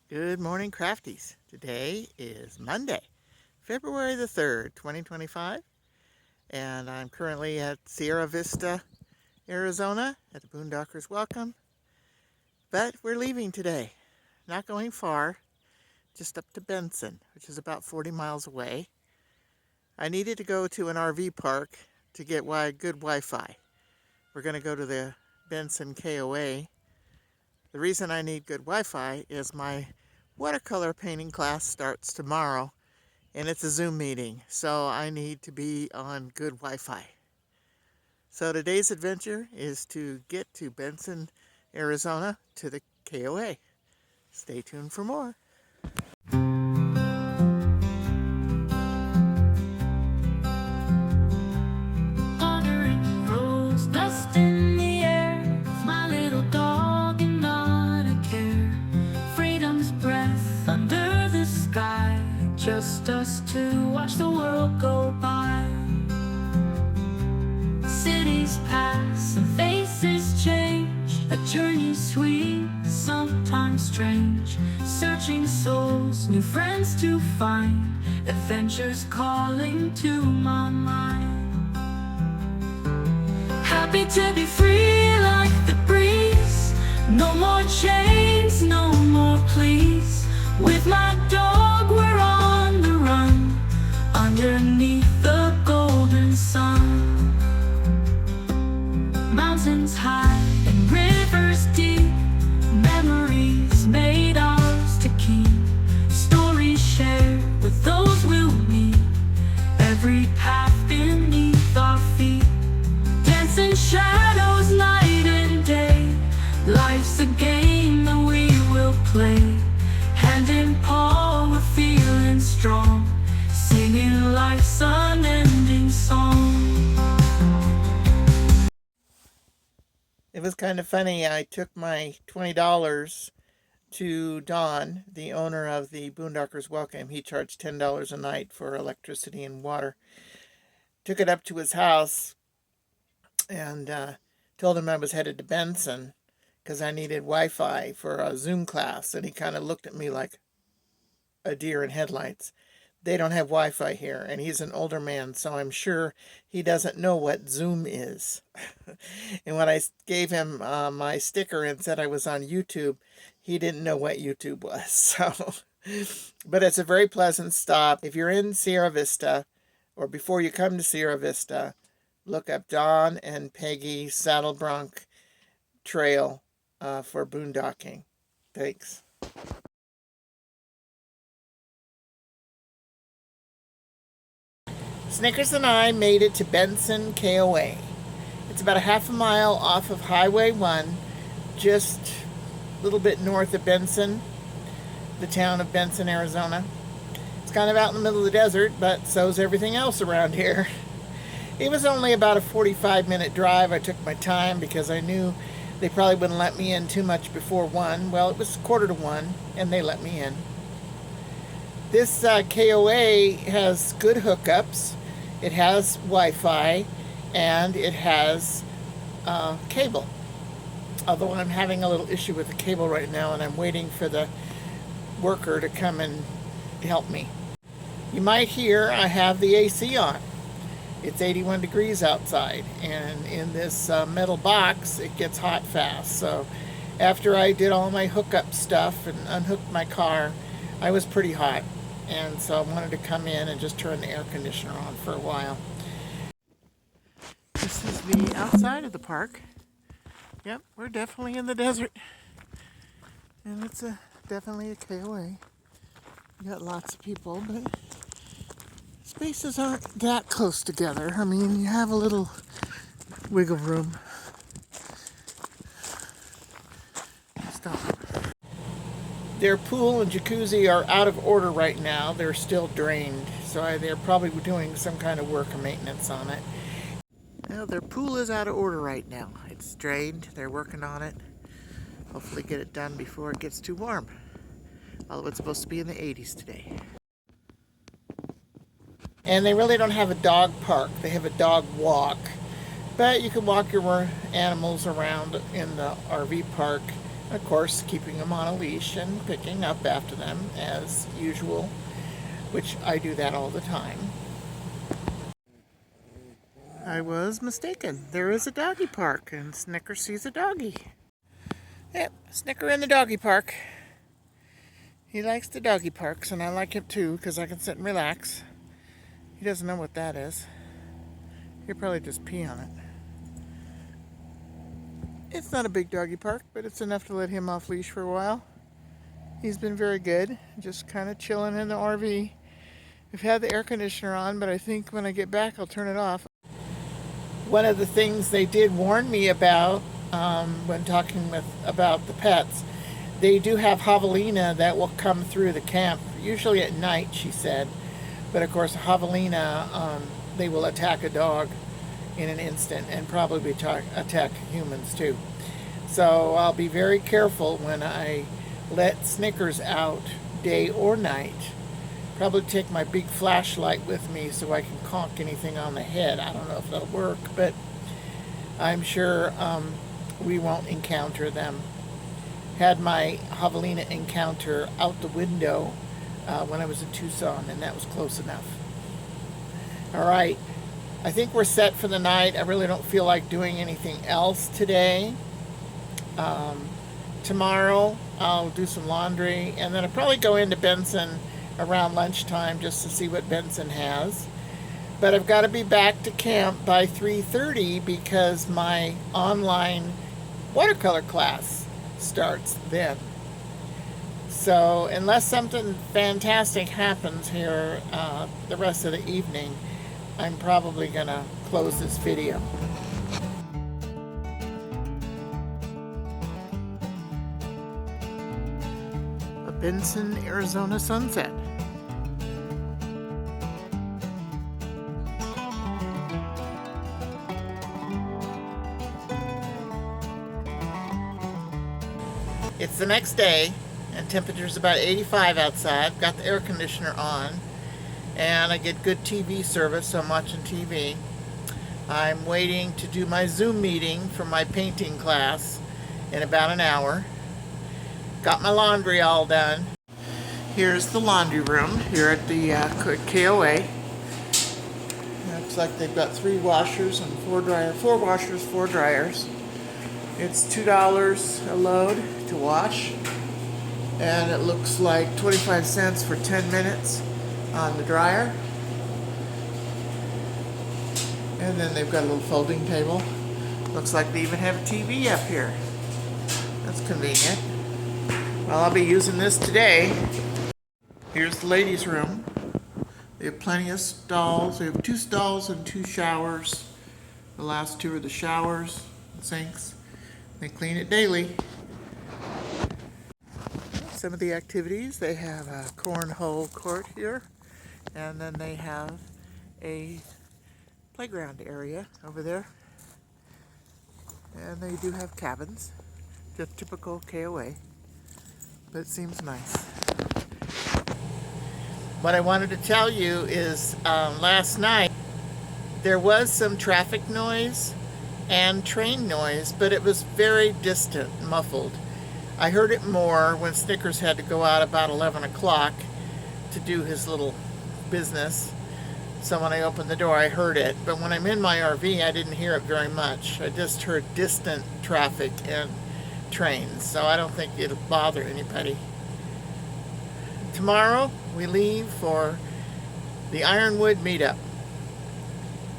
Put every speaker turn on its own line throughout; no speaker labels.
Good morning, Crafties. Today is Monday, February the 3rd, 2025, and I'm currently at Sierra Vista, Arizona at the Boondockers Welcome. But we're leaving today. Not going far, just up to Benson, which is about 40 miles away. I needed to go to an RV park to get good Wi-Fi. We're going to go to the Benson KOA. The reason I need good Wi-Fi is my watercolor painting class starts tomorrow, and it's a Zoom meeting, so I need to be on good Wi-Fi. So today's adventure is to get to Benson, Arizona, to the KOA. Stay tuned for more.
Just us to watch the world go by. Cities pass and faces change. A journey sweet, sometimes strange. Searching souls, new friends to find. Adventures calling to my mind. Happy to be free like the breeze. No more chains, no more pleas. With my dog we're on the run, underneath the golden sun. Mountains high and rivers deep, memories made ours to keep. Stories shared with those we'll meet, every path beneath our feet. Dancing shadows night and day, life's a game that we will play. Hand in paw, we're feeling strong, singing life's unending song.
It was kind of funny. I took my $20 to Don, the owner of the Boondockers Welcome. He charged $10 a night for electricity and water. Took it up to his house and told him I was headed to Benson because I needed Wi-Fi for a Zoom class, and he kind of looked at me like a deer in headlights. They don't have Wi-Fi here, and he's an older man, so I'm sure he doesn't know what Zoom is. And when I gave him my sticker and said I was on YouTube, he didn't know what YouTube was. So, but it's a very pleasant stop. If you're in Sierra Vista, or before you come to Sierra Vista, look up Don and Peggy Saddle Bronc Trail for boondocking. Thanks. Snickers and I made it to Benson KOA. It's about a half a mile off of Highway 1, just a little bit north of Benson, the town of Benson, Arizona. It's kind of out in the middle of the desert, but so's everything else around here. It was only about a 45-minute drive. I took my time because I knew they probably wouldn't let me in too much before 1. Well, it was 1:45, and they let me in. This KOA has good hookups. It has Wi-Fi, and it has cable. Although I'm having a little issue with the cable right now, and I'm waiting for the worker to come and help me. You might hear I have the AC on. It's 81 degrees outside, and in this metal box, it gets hot fast. So after I did all my hookup stuff and unhooked my car, I was pretty hot. And so I wanted to come in and just turn the air conditioner on for a while. This is the outside of the park. Yep, we're definitely in the desert. And it's definitely a KOA. We got lots of people, but spaces aren't that close together. I mean, you have a little wiggle room. Stop. Their pool and jacuzzi are out of order right now. They're still drained, so they're probably doing some kind of work or maintenance on it. Now, their pool is out of order right now. It's drained. They're working on it. Hopefully get it done before it gets too warm. Although it's supposed to be in the 80s today. And they really don't have a dog park. They have a dog walk. But you can walk your animals around in the RV park Of course, keeping them on a leash and picking up after them as usual, which I do that all the time. I was mistaken. There is a doggy park, and Snicker sees a doggy. Yep, Snicker in the doggy park. He likes the doggy parks, and I like it too, because I can sit and relax. He doesn't know what that is. He'll probably just pee on it. It's not a big doggy park, but it's enough to let him off leash for a while. He's been very good, just kind of chilling in the RV. We've had the air conditioner on, but I think when I get back I'll turn it off. One of the things they did warn me about when talking about the pets, they do have javelina that will come through the camp, usually at night, she said. But of course, javelina, they will attack a dog in an instant and probably attack humans too. So I'll be very careful when I let Snickers out, day or night. Probably take my big flashlight with me so I can conk anything on the head. I don't know if that'll work, but I'm sure we won't encounter them. Had my javelina encounter out the window when I was in Tucson, and that was close enough. All right, I think we're set for the night. I really don't feel like doing anything else today. Tomorrow I'll do some laundry, and then I'll probably go into Benson around lunchtime just to see what Benson has. But I've got to be back to camp by 3:30 because my online watercolor class starts then. So unless something fantastic happens here the rest of the evening, I'm probably gonna close this video. A Benson, Arizona sunset. It's the next day, and temperature's about 85 outside. Got the air conditioner on, and I get good TV service, so I'm watching TV. I'm waiting to do my Zoom meeting for my painting class in about an hour. Got my laundry all done. Here's the laundry room here at the KOA. Looks like they've got 3 washers and 4 washers, 4 dryers. It's $2 a load to wash, and it looks like 25 cents for 10 minutes on the dryer. And then they've got a little folding table. Looks like they even have a TV up here. That's convenient. Well, I'll be using this today. Here's the ladies' room. They have plenty of stalls. They have 2 stalls and 2 showers. The last 2 are the showers and sinks. They clean it daily. Some of the activities, they have a cornhole court here, and then they have a playground area over there. And they do have cabins, just typical KOA, but it seems nice. What I wanted to tell you is last night there was some traffic noise and train noise, but it was very distant, muffled. I heard it more when Snickers had to go out about 11 o'clock to do his little business. So when I opened the door, I heard it. But when I'm in my RV, I didn't hear it very much. I just heard distant traffic and trains. So I don't think it'll bother anybody. Tomorrow, we leave for the Ironwood meetup.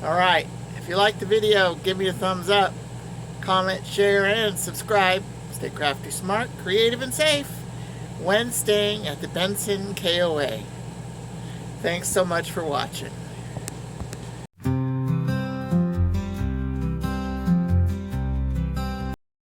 All right. If you like the video, give me a thumbs up, comment, share, and subscribe. Stay crafty, smart, creative, and safe when staying at the Benson KOA. Thanks so much for watching.